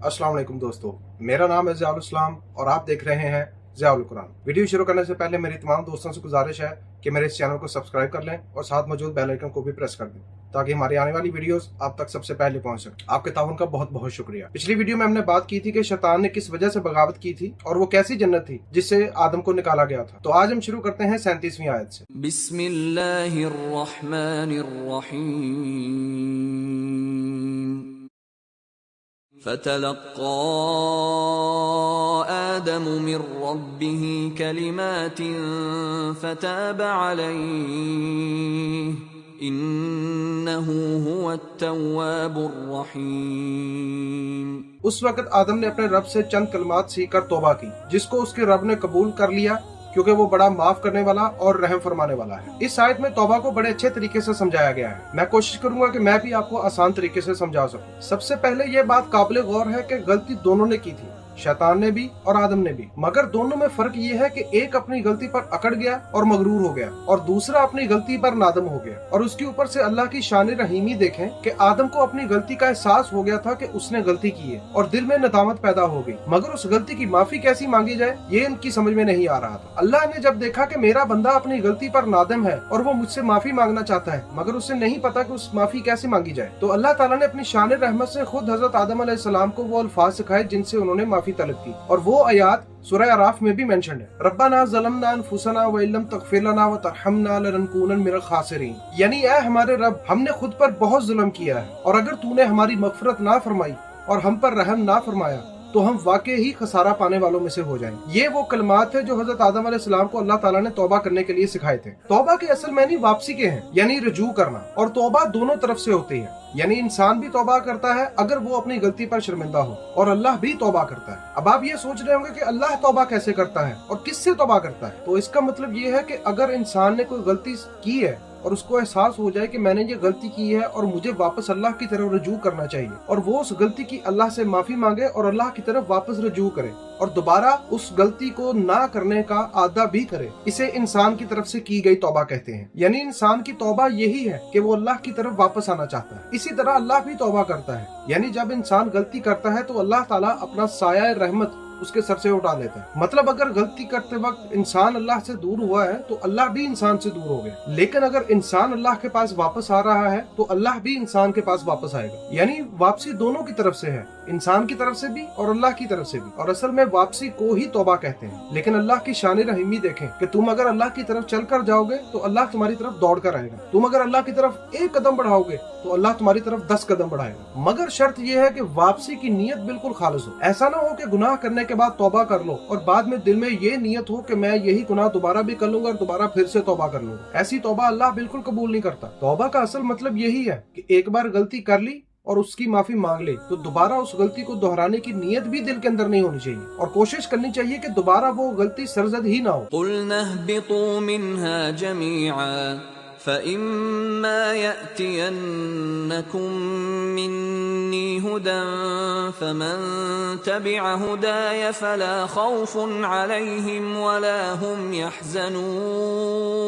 अस्सलाम वालेकुम दोस्तों, मेरा नाम है ज़ियाउल इस्लाम और आप देख रहे हैं ज़ियाउल कुरान। वीडियो शुरू करने से पहले मेरी तमाम दोस्तों से गुजारिश है कि मेरे इस चैनल को सब्सक्राइब कर लें और साथ मौजूद बेल आइकन को भी प्रेस कर दें ताकि हमारी आने वाली वीडियोस आप तक सबसे पहले पहुंच सके। आपके ताउन का बहुत बहुत शुक्रिया। पिछली वीडियो में हमने बात की थी कि शैतान ने किस वजह से बगावत की थी और वो कैसी जन्नत थी जिससे आदम को निकाला गया था। तो आज हम शुरू करते हैं 37वीं आयत से। बिस्मिल्लाहिर्रहमानिर्रहीम فتلقى آدم من ربه كلمات فتاب عليه إنه هو التواب الرحيم۔ उस वक्त आदम ने अपने रब से चंद कलमात सीखकर तौबा की जिसको उसके रब ने कबूल कर लिया क्योंकि वो बड़ा माफ करने वाला और रहम फरमाने वाला है। इस आयत में तौबा को बड़े अच्छे तरीके से समझाया गया है। मैं कोशिश करूंगा कि मैं भी आपको आसान तरीके से समझा सकूं। सबसे पहले ये बात काबिल गौर है कि गलती दोनों ने की थी, शैतान ने भी और आदम ने भी, मगर दोनों में फर्क ये है कि एक अपनी गलती पर अकड़ गया और मगरूर हो गया और दूसरा अपनी गलती पर नादम हो गया। और उसके ऊपर से अल्लाह की शान रहीमी देखें कि आदम को अपनी गलती का एहसास हो गया था कि उसने गलती की है और दिल में नदामत पैदा हो गई, मगर उस गलती की माफी कैसी मांगी जाए ये इनकी समझ में नहीं आ रहा था। अल्लाह ने जब देखा कि मेरा बंदा अपनी गलती पर नादम है और वो मुझसे माफी मांगना चाहता है मगर उसे नहीं पता कि उस माफी कैसे मांगी जाए, तो अल्लाह ताला ने अपनी शान रहमत से खुद हजरत आदम अलैहिस्सलाम को वो अल्फाज सिखाए जिनसे उन्होंने माफी तलब की। और वो आयात सूरह अराफ में भी मेंशन है, रब्बाना ज़लमना अनफुसना व इल्लम तग़फिर लना व तरहमना लनकूनन मिनल खासिरीन, यानी ऐ हमारे रब हमने खुद पर बहुत जुल्म किया है और अगर तूने हमारी मगफिरत ना फरमाई और हम पर रहम ना फरमाया तो हम वाकई ही खसारा पाने वालों में से हो जाएंगे। ये वो कलमात है जो हजरत आदम अलैहिस्सलाम को अल्लाह ताला ने तौबा करने के लिए सिखाए थे। तौबा के असल मानी वापसी के हैं, यानी रुजू करना, और तौबा दोनों तरफ से होती है, यानी इंसान भी तौबा करता है अगर वो अपनी गलती पर शर्मिंदा हो और अल्लाह भी तौबा करता है। अब आप ये सोच रहे होंगे कि अल्लाह तौबा कैसे करता है और किससे तौबा करता है, तो इसका मतलब ये है कि अगर इंसान ने कोई गलती की है और उसको एहसास हो जाए कि मैंने ये गलती की है और मुझे वापस अल्लाह की तरफ रुजू करना चाहिए, और वो उस गलती की अल्लाह से माफी मांगे और अल्लाह की तरफ वापस रुजू करे और दोबारा उस गलती को ना करने का आदा भी करे, इसे इंसान की तरफ से की गई तौबा कहते हैं। यानी इंसान की तौबा यही है कि वो अल्लाह की तरफ वापस आना चाहता है। इसी तरह अल्लाह भी तौबा करता है, यानी जब इंसान गलती करता है तो अल्लाह ताला अपना साया रहमत उसके सर से उठा लेता है। मतलब अगर गलती करते वक्त इंसान अल्लाह से दूर हुआ है तो अल्लाह भी इंसान से दूर हो गया, लेकिन अगर इंसान अल्लाह के पास वापस आ रहा है तो अल्लाह भी इंसान के पास वापस आएगा। यानी वापसी दोनों की तरफ से है, इंसान की तरफ से भी और अल्लाह की तरफ से भी, और असल में वापसी को ही तौबा कहते हैं। लेकिन अल्लाह की शान रहीमी देखें कि तुम अगर अल्लाह की तरफ चल कर जाओगे तो अल्लाह तुम्हारी तरफ दौड़ कर आएगा, तुम अगर अल्लाह की तरफ एक कदम बढ़ाओगे तो अल्लाह तुम्हारी तरफ 10 कदम बढ़ाएगा, मगर शर्त यह है कि वापसी की नीयत बिल्कुल खालिस हो। ऐसा ना हो कि गुनाह करने के बाद तौबा कर लो और बाद में दिल में ये नीयत हो कि मैं यही गुनाह दोबारा भी कर लूंगा और दोबारा फिर से तौबा कर लूंगा। ऐसी तौबा अल्लाह बिल्कुल कबूल नहीं करता। तौबा का असल मतलब यही है कि एक बार गलती कर ली और उसकी माफी मांग ले तो दोबारा उस गलती को दोहराने की नीयत भी दिल के अंदर नहीं होनी चाहिए और कोशिश करनी चाहिए कि दोबारा वो गलती सरजद ही ना हो। क़ुल्नहबितू मिन्हा जमीअन فإما يأتينكم مني هدى فمن تبع هداي فلا خوف عليهم ولا هم يحزنون।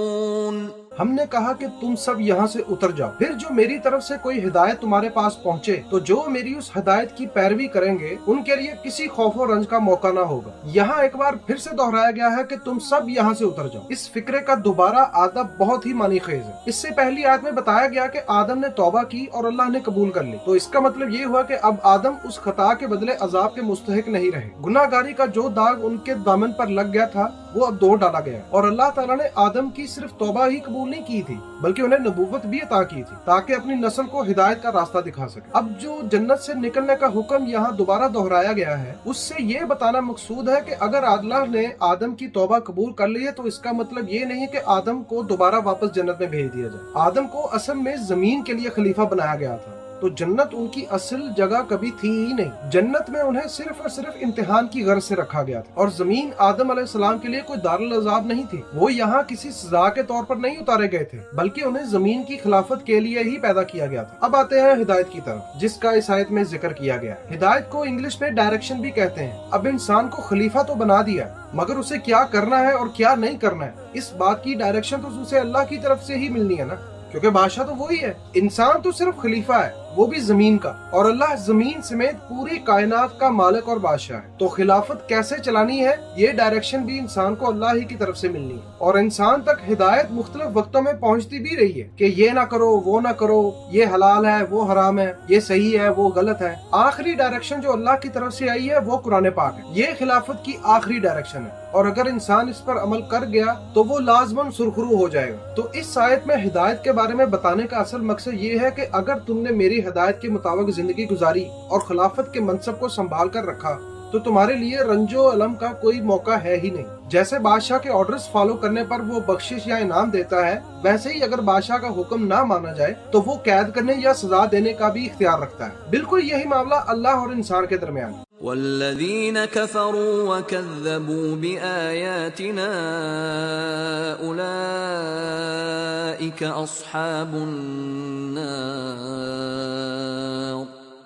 हमने कहा कि तुम सब यहाँ से उतर जाओ, फिर जो मेरी तरफ से कोई हिदायत तुम्हारे पास पहुँचे तो जो मेरी उस हिदायत की पैरवी करेंगे उनके लिए किसी खौफ और रंज का मौका ना होगा। यहाँ एक बार फिर से दोहराया गया है कि तुम सब यहाँ से उतर जाओ। इस फिक्रे का दोबारा आदब बहुत ही मानी खेज है। इससे पहली आयत में बताया गया कि आदम ने तौबा की और अल्लाह ने कबूल कर ली, तो इसका मतलब ये हुआ कि अब आदम उस खता के बदले अजाब के मुस्तहिक नहीं रहे। गुनाहगारी का जो दाग उनके दामन पर लग गया था वो अब धो डाला गया और अल्लाह ताला ने आदम की सिर्फ तौबा ही कबूल नहीं की थी बल्कि उन्हें नबूवत भी अता की थी ताकि अपनी नस्ल को हिदायत का रास्ता दिखा सके। अब जो जन्नत से निकलने का हुक्म यहाँ दोबारा दोहराया गया है उससे ये बताना मकसूद है कि अगर अल्लाह ने आदम की तौबा कबूल कर ली है तो इसका मतलब ये नहीं कि आदम को दोबारा वापस जन्नत में भेज दिया जाए। आदम को असल में जमीन के लिए खलीफा बनाया गया था, तो जन्नत उनकी असल जगह कभी थी ही नहीं। जन्नत में उन्हें सिर्फ और सिर्फ इम्तिहान की गर्ज से रखा गया था और जमीन आदम अलैहिस्सलाम के लिए कोई दारुल अज़ाब नहीं थी। वो यहाँ किसी सजा के तौर पर नहीं उतारे गए थे बल्कि उन्हें जमीन की खिलाफत के लिए ही पैदा किया गया था। अब आते हैं हिदायत की तरफ जिसका इस आयत में जिक्र किया गया है। हिदायत को इंग्लिश में डायरेक्शन भी कहते हैं। अब इंसान को खलीफा तो बना दिया मगर उसे क्या करना है और क्या नहीं करना है इस बात की डायरेक्शन तो उसे अल्लाह की तरफ से ही मिलनी है ना, क्योंकि बादशाह तो वही है, इंसान तो सिर्फ खलीफा है। وہ بھی زمین کا، اور اللہ زمین سمیت پوری کائنات کا مالک اور بادشاہ ہے۔ تو خلافت کیسے چلانی ہے، یہ ڈائریکشن بھی انسان کو اللہ ہی کی طرف سے ملنی ہے، اور انسان تک ہدایت مختلف وقتوں میں پہنچتی بھی رہی ہے کہ یہ نہ کرو، وہ نہ کرو، یہ حلال ہے، وہ حرام ہے، یہ صحیح ہے، وہ غلط ہے۔ آخری ڈائریکشن جو اللہ کی طرف سے آئی ہے وہ قرآن پاک ہے، یہ خلافت کی آخری ڈائریکشن ہے، اور اگر انسان اس پر عمل کر گیا تو وہ لازماً سرخرو ہو جائے گا۔ تو اس آیت میں ہدایت کے بارے میں بتانے کا اصل مقصد یہ ہے کہ اگر تم نے میری ہدایت کے مطابق زندگی گزاری اور خلافت کے منصب کو سنبھال کر رکھا تو تمہارے لیے رنج و الم کا کوئی موقع ہے ہی نہیں۔ جیسے بادشاہ کے آرڈرز فالو کرنے پر وہ بخشش یا انعام دیتا ہے، ویسے ہی اگر بادشاہ کا حکم نہ مانا جائے تو وہ قید کرنے یا سزا دینے کا بھی اختیار رکھتا ہے۔ بالکل یہی معاملہ اللہ اور انسان کے درمیان ہے۔ والذین كفروا وكذبوا بآیاتنا اولئک اصحاب النار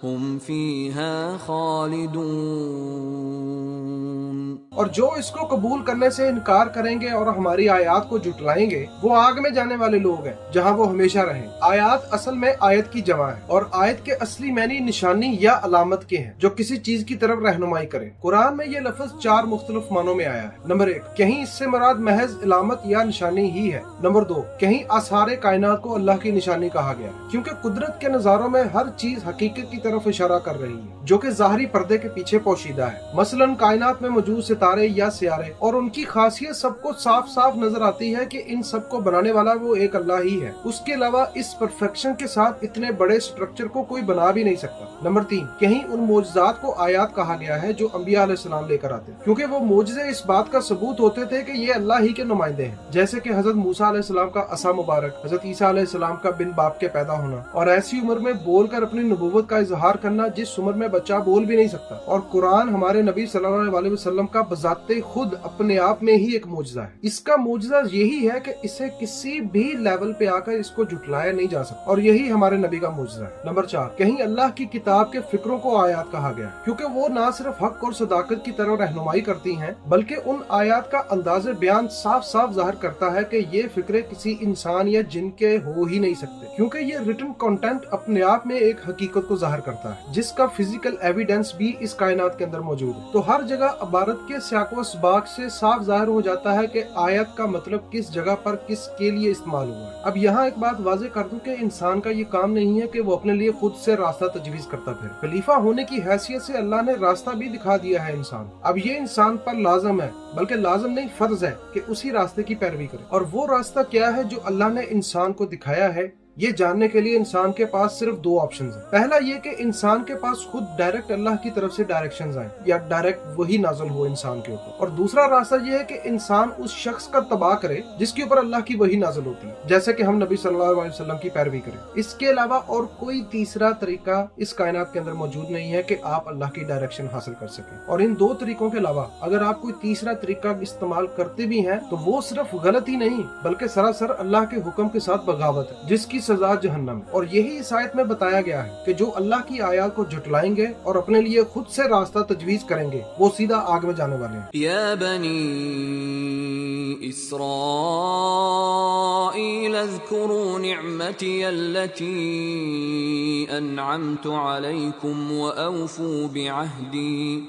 هم فیها خالدون۔ اور جو اس کو قبول کرنے سے انکار کریں گے اور ہماری آیات کو جھٹلائیں گے وہ آگ میں جانے والے لوگ ہیں جہاں وہ ہمیشہ رہیں۔ آیات اصل میں آیت کی جمع ہے، اور آیت کے اصلی معنی نشانی یا علامت کے ہیں جو کسی چیز کی طرف رہنمائی کریں۔ قرآن میں یہ لفظ 4 مختلف معنوں میں آیا ہے۔ نمبر 1، کہیں اس سے مراد محض علامت یا نشانی ہی ہے۔ نمبر 2، کہیں آثار کائنات کو اللہ کی نشانی کہا گیا ہے، کیونکہ قدرت کے نظاروں میں ہر چیز حقیقت کی طرف اشارہ کر رہی ہے جو کہ ظاہری پردے کے پیچھے پوشیدہ ہے۔ مثلاً کائنات میں موجود ستارے یا سیارے، اور ان کی خاصیت سب کو صاف صاف نظر آتی ہے کہ ان سب کو بنانے والا وہ ایک اللہ ہی ہے۔ اس کے علاوہ اس پرفیکشن کے ساتھ اتنے بڑے سٹرکچر کو کوئی بنا بھی نہیں سکتا۔ نمبر 3، کہیں ان معجزات کو آیات کہا گیا ہے جو انبیاء علیہ السلام لے کر آتے ہیں، کیونکہ وہ معجزے اس بات کا ثبوت ہوتے تھے کہ یہ اللہ ہی کے نمائندے ہیں، جیسے کہ حضرت موسیٰ علیہ السلام کا عصا مبارک، حضرت عیسیٰ علیہ السلام کا بن باپ کے پیدا ہونا، اور ایسی عمر میں بول کر اپنی نبوت کا اظہار کرنا جس عمر میں بچہ بول بھی نہیں سکتا۔ اور قرآن ہمارے نبی صلی اللہ علیہ وسلم کا بذات خود اپنے آپ میں ہی ایک معجزہ ہے۔ اس کا معجزہ یہی ہے کہ اسے کسی بھی لیول پہ آ کر اس کو جھٹلایا نہیں جا سکتا، اور یہی ہمارے نبی کا معجزہ ہے۔ نمبر 4، کہیں اللہ کی کتاب کے فکروں کو آیات کہا گیا ہے، کیونکہ وہ نہ صرف حق اور صداقت کی طرح رہنمائی کرتی ہیں بلکہ ان آیات کا انداز بیان صاف صاف ظاہر کرتا ہے کہ یہ فکرے کسی انسان یا جن کے ہو ہی نہیں سکتے، کیونکہ یہ ریٹن کنٹینٹ اپنے آپ میں ایک حقیقت کو ظاہر کرتا ہے جس کا فزیکل ایویڈنس بھی اس کائنات کے اندر موجود ہے۔ تو ہر جگہ عبارت کے سیاق و اسباق سے صاف ظاہر ہو جاتا ہے کہ آیت کا مطلب کس جگہ پر کس کے لیے استعمال ہوا ہے۔ اب یہاں ایک بات واضح کر دوں کہ انسان کا یہ کام نہیں ہے کہ وہ اپنے لیے خود سے راستہ تجویز کرتا پھر۔ خلیفہ ہونے کی حیثیت سے اللہ نے راستہ بھی دکھا دیا ہے انسان، اب یہ انسان پر لازم ہے، بلکہ لازم نہیں فرض ہے کہ اسی راستے کی پیروی کرے۔ اور وہ راستہ کیا ہے جو اللہ نے انسان کو دکھایا ہے، یہ جاننے کے لیے انسان کے پاس صرف 2 آپشنز ہیں۔ پہلا یہ کہ انسان کے پاس خود ڈائریکٹ اللہ کی طرف سے ڈائریکشنز آئیں یا ڈائریکٹ وہی نازل ہو انسان کے اوپر، اور دوسرا راستہ یہ ہے کہ انسان اس شخص کا تباہ کرے جس کے اوپر اللہ کی وہی نازل ہوتی ہے، جیسے کہ ہم نبی صلی اللہ علیہ وسلم کی پیروی کریں۔ اس کے علاوہ اور کوئی تیسرا طریقہ اس کائنات کے اندر موجود نہیں ہے کہ آپ اللہ کی ڈائریکشن حاصل کر سکیں، اور ان 2 طریقوں کے علاوہ اگر آپ کوئی تیسرا طریقہ استعمال کرتے بھی ہیں تو وہ صرف غلط ہی نہیں بلکہ سراسر اللہ کے حکم کے ساتھ بغاوت ہے جس کی سزا جہنم ہے۔ اور یہی اس آیت میں بتایا گیا ہے کہ جو اللہ کی آیات کو جھٹلائیں گے اور اپنے لیے خود سے راستہ تجویز کریں گے وہ سیدھا آگ میں جانے والے ہیں۔ یا بنی اسرائیل اذکروا نعمتی التي انعمت علیکم وأوفوا بعهدي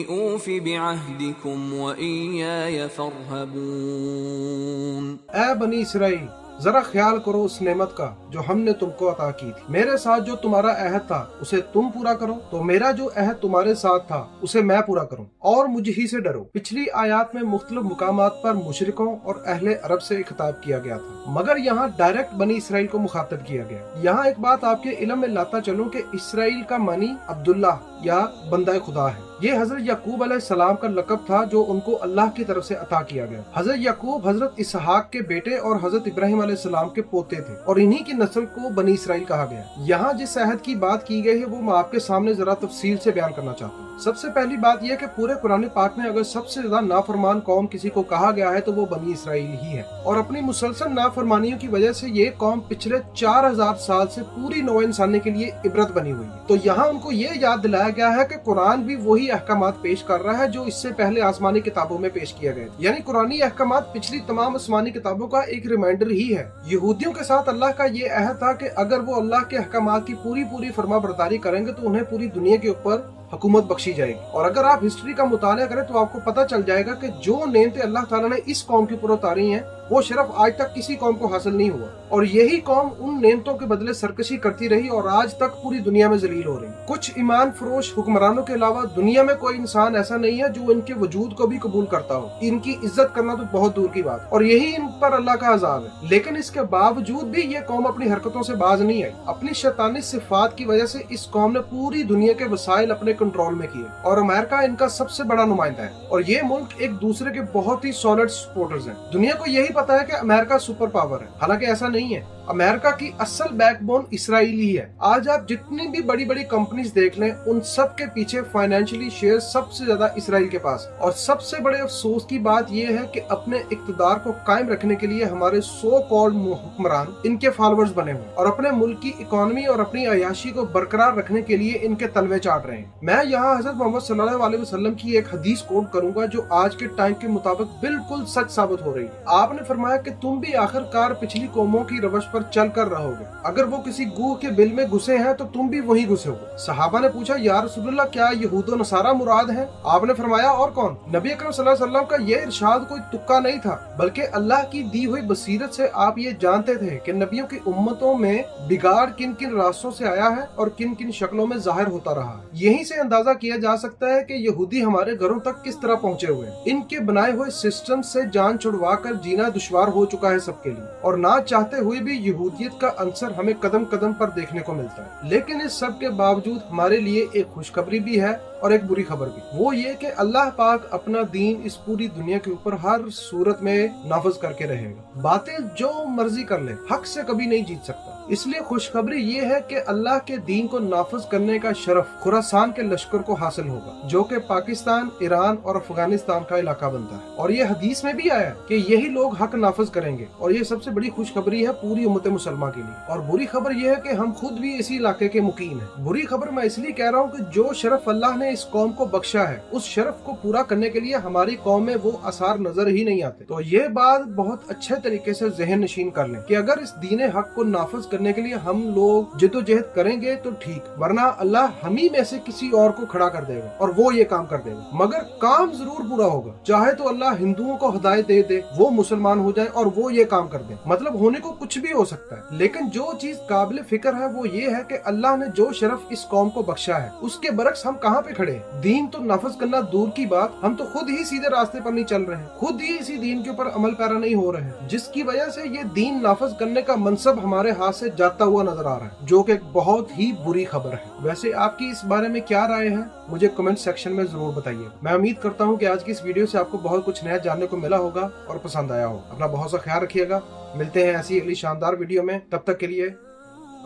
أوف بعهدكم وإياي فارهبون۔ اے بنی اسرائیل، ذرا خیال کرو اس نعمت کا جو ہم نے تم کو عطا کی تھی۔ میرے ساتھ جو تمہارا عہد تھا اسے تم پورا کرو تو میرا جو عہد تمہارے ساتھ تھا اسے میں پورا کروں، اور مجھ ہی سے ڈرو۔ پچھلی آیات میں مختلف مقامات پر مشرکوں اور اہل عرب سے خطاب کیا گیا تھا، مگر یہاں ڈائریکٹ بنی اسرائیل کو مخاطب کیا گیا۔ یہاں ایک بات آپ کے علم میں لاتا چلوں کہ اسرائیل کا معنی عبداللہ یا بندہ خدا ہے۔ یہ حضرت یعقوب علیہ السلام کا لقب تھا جو ان کو اللہ کی طرف سے عطا کیا گیا۔ حضرت یعقوب حضرت اسحاق کے بیٹے اور حضرت ابراہیم علیہ السلام کے پوتے تھے، اور انہی کی نسل کو بنی اسرائیل کہا گیا۔ یہاں جس عہد کی بات کی گئی ہے وہ میں آپ کے سامنے ذرا تفصیل سے بیان کرنا چاہتا ہوں۔ सबसे पहली बात यह कि पूरे कुरान पाक में अगर सबसे ज्यादा नाफरमान कौम किसी को कहा गया है तो वो बनी इसराइल ही है, और अपनी मुसलसल नाफरमानियों की वजह से ये कौम पिछले 4000 साल से पूरी नौ इंसानी के लिए इबरत बनी हुई है। तो यहाँ उनको ये याद दिलाया गया है कि कुरान भी वही अहकामात पेश कर रहा है जो इससे पहले आसमानी किताबों में पेश किया गया, यानी कुरानी अहकामात पिछली तमाम आसमानी किताबों का एक रिमाइंडर ही है। यहूदियों के साथ अल्लाह का ये अहद था कि अगर वो अल्लाह के अहकामात की पूरी फरमाबरदारी करेंगे तो उन्हें पूरी दुनिया के ऊपर हुकूमत बख्शी जाएगी। और अगर आप हिस्ट्री का मुताला करें तो आपको पता चल जाएगा कि जो नेमतें अल्लाह ताला ने इस कौम के ऊपर उतारी हैं वो सिर्फ आज तक किसी कौम को हासिल नहीं हुआ, और यही कौम उन नेमतों के बदले सरकशी करती रही और आज तक पूरी दुनिया में जलील हो रही। कुछ ईमान फरोश हुक्मरानों के अलावा दुनिया में कोई इंसान ऐसा नहीं है जो इनके वजूद को भी कबूल करता हो। इनकी इज्जत करना तो बहुत दूर की बात, और यही इन पर अल्लाह का अज़ाब है। लेकिन इसके बावजूद भी ये कौम अपनी हरकतों से बाज नहीं आई। अपनी शैतानी सिफात की वजह से इस कौम ने पूरी दुनिया के वसाइल अपने कंट्रोल में किए, और अमेरिका इनका सबसे बड़ा नुमाइंदा है, और ये मुल्क एक दूसरे के बहुत ही सॉलिड सपोर्टर्स हैं। दुनिया को यही पता है कि अमेरिका सुपर पावर है, हालांकि ऐसा नहीं है। अमेरिका की असल बैकबोन इसराइल ही है। आज आप जितनी भी बड़ी बड़ी कंपनीज देख लें, उन सब के पीछे फाइनेंशियली शेयर सबसे ज्यादा इसराइल के पास। और सबसे बड़े अफसोस की बात यह है कि अपने इक्तदार को कायम रखने के लिए हमारे सो कॉल्ड हुक्मरान इनके फॉलोअर्स बने हुए, और अपने मुल्क की इकोनॉमी और अपनी अयाशी को बरकरार रखने के लिए इनके तलवे चाट रहे हैं। मैं यहाँ हज़रत मोहम्मद सल्लल्लाहु अलैहि वसल्लम की एक हदीस कोट करूंगा जो आज के टाइम के मुताबिक बिल्कुल सच साबित हो रही है। आपने फरमाया कि तुम भी आखिरकार पिछली कौमों की रवश पर चल कर रहोगे। अगर वो किसी गूह के बिल में घुसे हैं तो तुम भी वहीं घुसोगे। सहाबा ने पूछा, या रसूलुल्लाह क्या यहूद व नसारा मुराद हैं? आपने फरमाया, और कौन? नबी अकरम सल्लल्लाहु अलैहि वसल्लम का यह इरशाद कोई तुक्का नहीं था, बल्कि अल्लाह की दी हुई बसीरत से आप ये जानते थे कि नबियों की उम्मतों में बिगाड़ किन किन रास्तों से आया है और किन किन शक्लों में जाहिर होता रहा। यहीं से अंदाजा किया जा सकता है कि यहूदी हमारे घरों तक किस तरह पहुंचे हुए हैं। इनके बनाए हुए सिस्टम से जान छुड़वा कर जीना दुश्वार हो चुका है सबके लिए, और ना चाहते हुए भी यहूदियत का अंसर हमें कदम कदम पर देखने को मिलता है। लेकिन इस सब के बावजूद हमारे लिए एक खुशखबरी भी है और एक बुरी खबर भी। वो ये कि अल्लाह पाक अपना दीन इस पूरी दुनिया के ऊपर हर सूरत में नाफिज करके रहेगा। बातिल जो मर्जी कर ले, हक से कभी नहीं जीत सकता। इसलिए खुशखबरी ये है कि अल्लाह के दीन को नाफिज करने का शरफ खुरासान के लश्कर को हासिल होगा, जो कि पाकिस्तान, ईरान और अफगानिस्तान का इलाका बनता है। और ये हदीस में भी आया कि यही लोग हक नाफिज करेंगे, और ये सबसे बड़ी खुशखबरी है पूरी उम्मत मुसलमान के लिए। और बुरी खबर यह है कि हम खुद भी इसी इलाके के मुकीम हैं। बुरी खबर मैं इसलिए कह रहा हूँ कि जो शरफ अल्लाह ने इस कौम को बख्शा है, उस शरफ को पूरा करने के लिए हमारी कौम में वो आसार नजर ही नहीं आते। तो ये बात बहुत अच्छे तरीके से जहन नशीन कर लें कि अगर इस दीन हक को नाफिज करने के लिए हम लोग जिद्दोजहद करेंगे तो ठीक, वरना अल्लाह हम ही में से किसी और को खड़ा कर देगा और वो ये काम कर देगा। मगर काम जरूर बुरा होगा। चाहे तो अल्लाह हिंदुओं को हिदायत दे दे, वो मुसलमान हो जाए और वो ये काम कर दे, मतलब होने को कुछ भी हो सकता है। लेकिन जो चीज काबिल फिक्र है वो ये है कि अल्लाह ने जो शरफ इस कौम को बख्शा है, उसके बरक्स हम कहाँ पे खड़े हैं। दीन तो नाफिज करना दूर की बात, हम तो खुद ही सीधे रास्ते पर नहीं चल रहे हैं, खुद ही इसी दीन के ऊपर अमल पैरा नहीं हो रहे हैं, जिसकी वजह से ये दीन नाफिज करने का मनसब हमारे हाथ से जाता हुआ नजर आ रहा है, जो कि एक बहुत ही बुरी खबर है। वैसे आपकी इस बारे में क्या राय है, मुझे कमेंट सेक्शन में जरूर बताइए। मैं उम्मीद करता हूँ कि आज की इस वीडियो से आपको बहुत कुछ नया जानने को मिला होगा और पसंद आया हो। अपना बहुत सा ख्याल रखिएगा। मिलते हैं ऐसी अगली शानदार वीडियो में, तब तक के लिए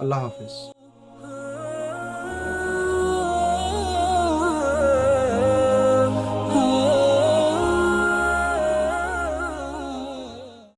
अल्लाह हाफिज।